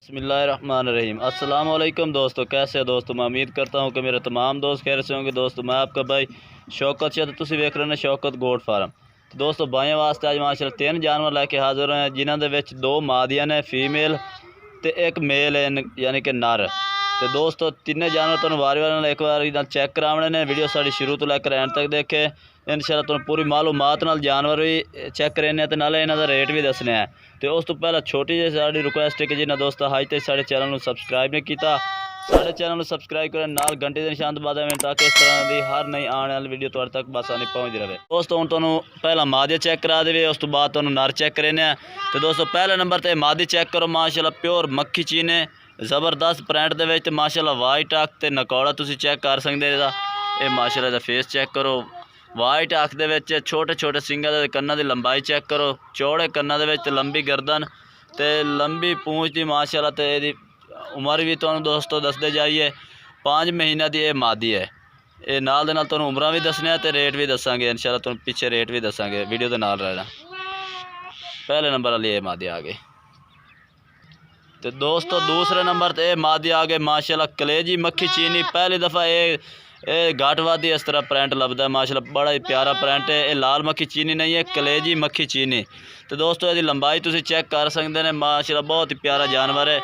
बिस्मिल्लाहिर्रहमानिर्रहीम। अस्सलाम वालेकुम दोस्तों, कैसे हो दोस्तों। मैं उम्मीद करता हूँ कि मेरे तमाम दोस्त खैर से होंगे। दोस्तों मैं आपका भाई शौकत शाह, तुसीं वेख रहे हो शौकत गोट फार्म। तो दोस्तों बाइयों वास्ते अज माशाअल्लाह 3 जानवर लैके हाजिर हैं, जिन्हों के 2 मादियां ने फीमेल तो एक मेल है यानी कि नर। तो दोस्तों तीनों जानवर तुहानूं वारी वारी एक बार चैक कराने ने। वीडियो साड़ी शुरू तो लैकर एंड तक देखे, इंशाअल्लाह तुहानूं पूरी मालूमात नाल जानवर भी चैक करने ते नाले इन्हां दा रेट भी दसने हैं। तो उस तो पहले छोटी जी साड़ी रिक्वेस्ट है कि जिन्हें दोस्तों अज तक साढ़े चैनल में सबसक्राइब नहीं किया, साढ़े चैनल में सबसक्राइब करें, नाल घंटे के निशान दबा दें ताकि इस तरह की हर नई आने वाली वीडियो तुहाडे तक बसानी पहुँचती रहे। दोस्तों हुण तुहानूं पहला मादी चैक करा देवे, उस तो बाद तुहानूं नर चैक करने। तो दोस्तों पहले नंबर पर मादी चैक करो, माशाअल्लाह प्योर मक्खी चीने ज़बरदस्त प्रिंट दे विच माशाअल्लाह वाइट अख ते नकौड़ा तुसीं चैक कर सकदे। ये माशाअल्लाह दा फेस चैक करो, वाइट अख दे विच छोटे छोटे सिंगां दे कन्नां दी लंबाई चैक करो, चौड़े कन्नां दे विच लंबी गर्दन ते लंबी पूंछ दी माशाअल्लाह। ते इहदी उम्र भी तुहानूं दोस्तों दसदे जाइए 5 महीने दी ये मादी है। ये नाल दे नाल तुहानूं उम्रां भी दसने ते रेट भी दसांगे इंशाअल्लाह, तुहानूं पिछे रेट भी दसांगे, वीडियो दे नाल रहना। पहले नंबर वाली ये मादी आ गई। तो दोस्तों दूसरे नंबर पर मादी आ गए माशाअल्लाह कलेजी मक्खी चीनी। पहली दफ़ा ये घट वादी इस तरह प्रिंट लभदा है माशाअल्लाह, बड़ा ही प्यारा प्रिंट है। ये लाल मक्खी चीनी नहीं है, कलेजी मक्खी चीनी। तो दोस्तों इसकी लंबाई तुसीं चेक कर सकते हैं, माशाअल्लाह बहुत ही प्यारा जानवर है।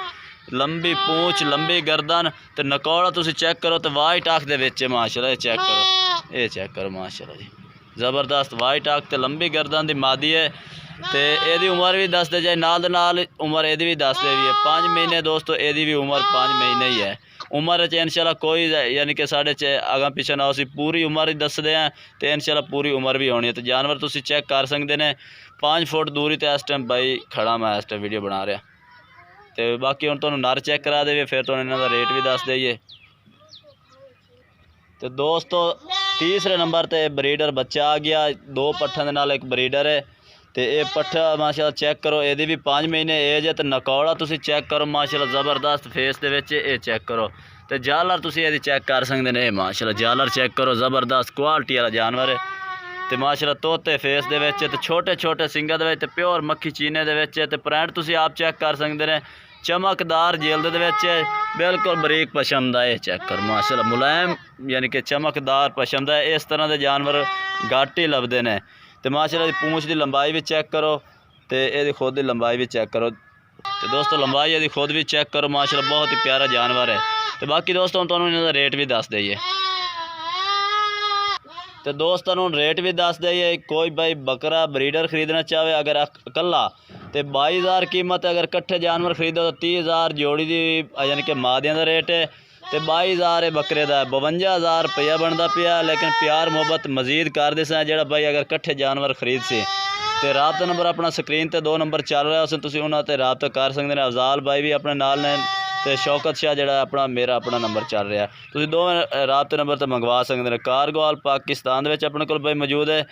लंबी पूंछ लंबी गर्दन तो नकौड़ा तुसीं चेक करो, तो वाइट अख दे विच माशाअल्लाह ये चेक करो, ये चेक करो माशाअल्लाह जी ज़बरदस्त वाइट अख ते लंबी गर्दन की मादी है। तो यदी उम्र भी दसते जाए, नाल उम्र यदी भी दसते भी है 5 महीने। दोस्तों यदी भी उम्र 5 महीने ही है। उम्र इंशाअल्लाह कोई यानी कि साढ़े अगं पिछे ना उसी पूरी उम्र ही दसदे हैं, तो इंशाअल्लाह पूरी उम्र भी होनी है। तो जानवर तुसीं चेक कर सकते हैं 5 फुट दूरी तो इस टाइम भाई खड़ा मैं इस टाइम वीडियो बना रहा। तो बाकी हुण तुहानूं नर चेक करा देवे, फिर तुहानूं इन्हां दा रेट भी दस देइए। तो दोस्तों तीसरे नंबर पर ब्रीडर बच्चा आ गया, 2 पट्ठों के नाल एक ब्रीडर है। तो ये पट्ठा माशाअल्लाह चेक करो, यदी भी 5 महीने एज है। तो नकौड़ा तुसीं चेक करो माशाअल्लाह ज़बरदस्त फेस दे विच, ये चेक करो। तो जालर तुसीं यदी चेक कर सकते हैं, माशाअल्लाह जालर चेक करो ज़बरदस्त क्वालिटी वाला जानवर है। तो माशाअल्लाह तोते फेस दे विच, तो छोटे छोटे सिंगां दे विच, प्योर मक्खी चीने दे विच। तो प्रिंट तुसीं आप चेक कर सकते हैं, चमकदार जिल्द दे विच बिल्कुल बरीक पशम दा। ये चेक करो माशाअल्लाह मुलायम यानी कि चमकदार पशम दा। इस तरह के जानवर घट ही लभदे ने। तो माशाअल्लाह पूंछ की लंबाई भी चेक करो, तो ये खुद की लंबाई भी चेक करो। तो दोस्तों लंबाई ये खुद भी चेक करो माशाअल्लाह, बहुत ही प्यारा जानवर है। तो बाकी दोस्तों तुहानूं इन्हां दा रेट भी दस दईए। तो दोस्तों रेट भी दस दईए। कोई भाई बकरा ब्रीडर खरीदना चाहे अगर अकला तो 22,000 कीमत, अगर कट्ठे जानवर खरीदो तो 30,000 जोड़ी की यानी कि मादियां का रेट है। तो 22,000 बकरे का 52,000 रुपया बनता पिया। लेकिन प्यार मुहब्बत मजीद कर दे जो भाई अगर कट्ठे जानवर खरीद से। तो राबता नंबर अपना स्क्रीन पर 2 नंबर चल रहा है, उस तुसीं उन्हां ते राबता कर सकते हैं। अफजाल भाई भी अपने नाल ने, तो शौकत शाह जो अपना मेरा अपना नंबर चल रहा है, तुसीं दोवें राबते नंबर तो मंगवा सकते हैं। कारगोवाल पाकिस्तान में अपने को भाई मौजूद है।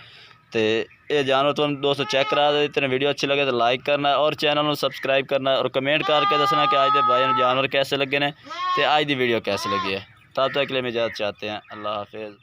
तो ये जानवर तुम दोस्तों चेक करा देते हैं। वीडियो अच्छी लगे तो लाइक करना और चैनल को सबसक्राइब करना और कमेंट करके दसना कि आज के भाई जानवर कैसे लगे ने, तो आज की वीडियो कैसे लगी है। तब तक के लिए मैं इजाज़त चाहते हैं। अल्लाह हाफिज़।